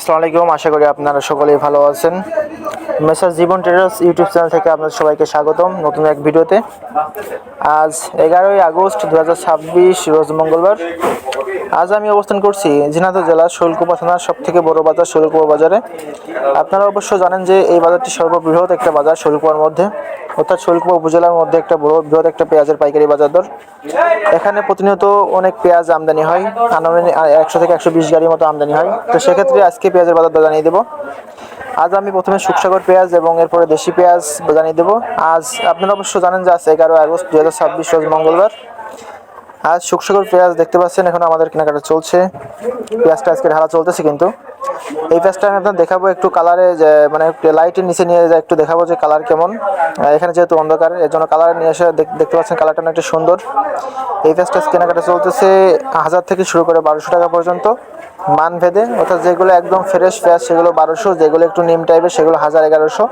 আসসালামু আলাইকুম। আশা করি আপনারা সকলেই ভালো আছেন। মেসার্স জীবন ট্রেডার্স ইউটিউব চ্যানেল থেকে আপনাদের সবাইকে স্বাগতম নতুন এক ভিডিওতে। আজ 11ই আগস্ট 2026 রোজ মঙ্গলবার। আজ আমি অবস্থান করছি ঝিনাইদহ জেলার শৈলকুপা থানার সবথেকে বড় বাজার শৈলকুপা বাজারে। আপনারা অবশ্য জানেন যে এই বাজারটি সর্ববৃহৎ একটা বাজার শৈলকুপার মধ্যে, অর্থাৎ শৈলকুপা উপজেলার মধ্যে একটা বৃহৎ একটা পেঁয়াজের পাইকারি বাজার দর। এখানে প্রতিনিয়ত অনেক পেঁয়াজ আমদানি হয়, আনুমানিক 100 থেকে 120 গাড়ির মতো আমদানি হয়। তো সেক্ষেত্রে আজকে পেঁয়াজের বাজার দর জানিয়ে দেবো। আজ আমি প্রথমে সুখসাগর পেঁয়াজ এবং এরপরে দেশি পেঁয়াজ জানিয়ে দেবো। আজ আপনারা অবশ্য জানেন যে আজ 11 আগস্ট 2026 রোজ মঙ্গলবার। আজ সুখসাগর পেঁয়াজ দেখতে পাচ্ছেন এখন আমাদের কেনাকাটা চলছে। পেঁয়াজটা আজকে ঢালা চলতেছে, কিন্তু এই পেঁয়াজটা আমি আপনার দেখাবো একটু কালারে, যে মানে লাইটের নিচে নিয়ে যায় একটু দেখাবো যে কালার কেমন। এখানে যেহেতু অন্ধকার, এর জন্য কালার নিয়ে এসে দেখতে পাচ্ছেন কালারটা অনেকটা সুন্দর। এই পেঁয়াজটা কেনাকাটা চলতেছে 1000 থেকে শুরু করে 1200 টাকা পর্যন্ত মান ভেদে, অর্থাৎ যেগুলো একদম ফ্রেশ পেঁয়াজ সেগুলো 1200, যেগুলো একটু নিম টাইপের সেগুলো 1000 1100।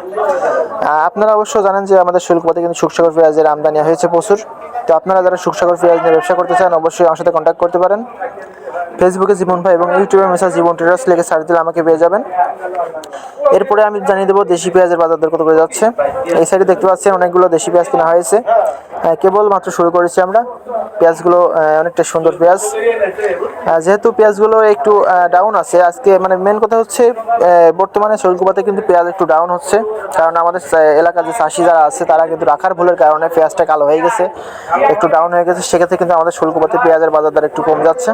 আপনারা অবশ্য জানেন যে আমাদের শুল্কপথে কিন্তু সুখসাগর পেঁয়াজের আমদানি হয়েছে প্রচুর। তো আপনারা যারা সুখসাগর পেঁয়াজ নিয়ে ব্যবসা করতে চান অবশ্যই আমার সাথে কন্ট্যাক্ট করতে পারেন। ফেসবুকে জীবন ভাই এবং ইউটিউবে মেসার্স জীবন ট্রেডার্স লিখে সার্চ দিলে আমাকে পেয়ে যাবেন। এরপরে আমি জানিয়ে দেবো দেশি পেঁয়াজের বাজার দর কত করে যাচ্ছে। এই সাইডে দেখতে পাচ্ছেন অনেকগুলো দেশি পেঁয়াজ কেনা হয়েছে, কেবল মাত্র শুরু করেছি আমরা। পেঁয়াজগুলো অনেকটা সুন্দর পেঁয়াজ। যেহেতু পেঁয়াজগুলো একটু ডাউন আছে আজকে, মানে মেন কথা হচ্ছে বর্তমানে শৈলকুপাতে কিন্তু পেঁয়াজ একটু ডাউন হচ্ছে, কারণ আমাদের এলাকার যে চাষি যারা আছে তারা কিন্তু রাখার ভুলের কারণে পেঁয়াজটা কালো হয়ে গেছে, একটু ডাউন হয়ে গেছে। সেক্ষেত্রে কিন্তু আমাদের শৈলকুপাতে পেঁয়াজের বাজার দর একটু কম যাচ্ছে।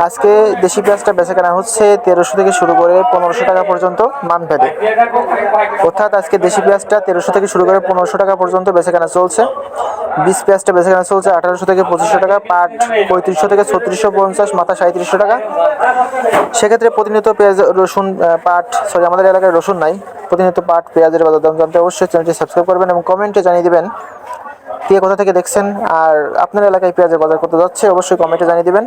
আজকে দেশি পেঁয়াজটা বেচা কেনা হচ্ছে 1300 থেকে শুরু করে 1500 টাকা পর্যন্ত মান ভেদে, অর্থাৎ আজকে দেশি পেঁয়াজটা 1300 থেকে শুরু করে 1500 টাকা পর্যন্ত বেচা কেনা চলছে। বীজ পেঁয়াজটা বেচা কেনা চলছে 1800 থেকে 2500 টাকা, পাট 3500 থেকে 3650, মাথা 3700 টাকা। সেক্ষেত্রে প্রতিনিয়ত পেঁয়াজ রসুন পাট আমাদের এলাকায় রসুন নাই, প্রতিনিয়ত পাট পেঁয়াজের বাজার দাম জানতে অবশ্যই চ্যানেলটি সাবস্ক্রাইব করবেন এবং কমেন্টে জানিয়ে দেবেন কে কোথা থেকে দেখছেন, আর আপনার এলাকায় পেঁয়াজের বাজার কত যাচ্ছে অবশ্যই কমেন্টে জানিয়ে দেবেন।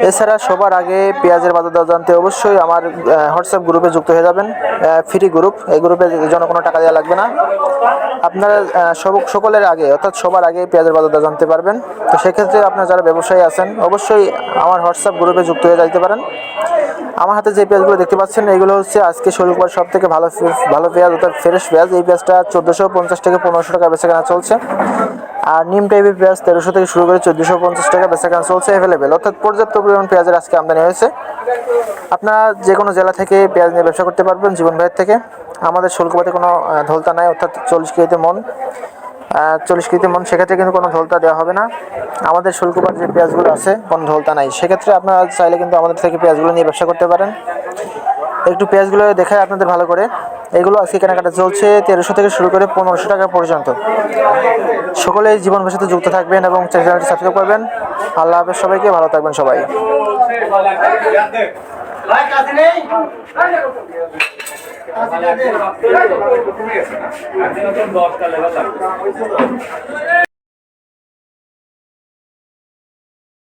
এছাড়া সবার আগে পেঁয়াজের বাজার দর জানতে অবশ্যই আমার হোয়াটসঅ্যাপ গ্রুপে যুক্ত হয়ে যাবেন। ফ্রি গ্রুপ, এই গ্রুপে জন্য কোনো টাকা দেওয়া লাগবে না। আপনারা সকলের আগে, অর্থাৎ সবার আগে পেঁয়াজের বাজার দর জানতে পারবেন। তো সেক্ষেত্রে আপনারা যারা ব্যবসায়ী আছেন অবশ্যই আমার হোয়াটসঅ্যাপ গ্রুপে যুক্ত হয়ে যাইতে পারেন। আমার হাতে যে পেঁয়াজগুলো দেখতে পাচ্ছেন এগুলো হচ্ছে আজকে শৈলকুপার সব থেকে ভালো পেঁয়াজ, অর্থাৎ ফ্রেশ পেঁয়াজ। এই পেঁয়াজটা 1450 থেকে 1500 টাকা বেচা কেনা চলছে। আর নিম টাইপের পেঁয়াজ 1300 থেকে শুরু করে 1450 টাকা বেচা কেনা চলছে অ্যাভেলেবেল, অর্থাৎ পর্যাপ্ত পরিমাণ পেঁয়াজের আজকে আমদানি হয়েছে। আপনারা যে কোনো জেলা থেকে পেঁয়াজ নিয়ে ব্যবসা করতে পারবেন জীবন ভাইয়ের থেকে। আমাদের শৈলকুপাতে কোনো ধলতা নাই, অর্থাৎ 40 কেজিতে মন, সেক্ষেত্রে কিন্তু কোনো ধলতা দেওয়া হবে না। আমাদের শৈলকুপার যে পেঁয়াজগুলো আছে কোনো ধলতা নাই, সেক্ষেত্রে আপনারা চাইলে কিন্তু আমাদের থেকে পেঁয়াজগুলো নিয়ে ব্যবসা করতে পারেন। একটু পেঁয়াজগুলো দেখায় আপনাদের ভালো করে। এগুলো আজকে কেনাকাটা চলছে 1300 থেকে শুরু করে 1500 টাকা পর্যন্ত। সকলেই জীবন ভাইয়ের সাথে যুক্ত থাকবেন এবং চ্যানেলটি সাবস্ক্রাইব করবেন। আল্লাহ হাফেজ সবাইকে, ভালো থাকবেন সবাই।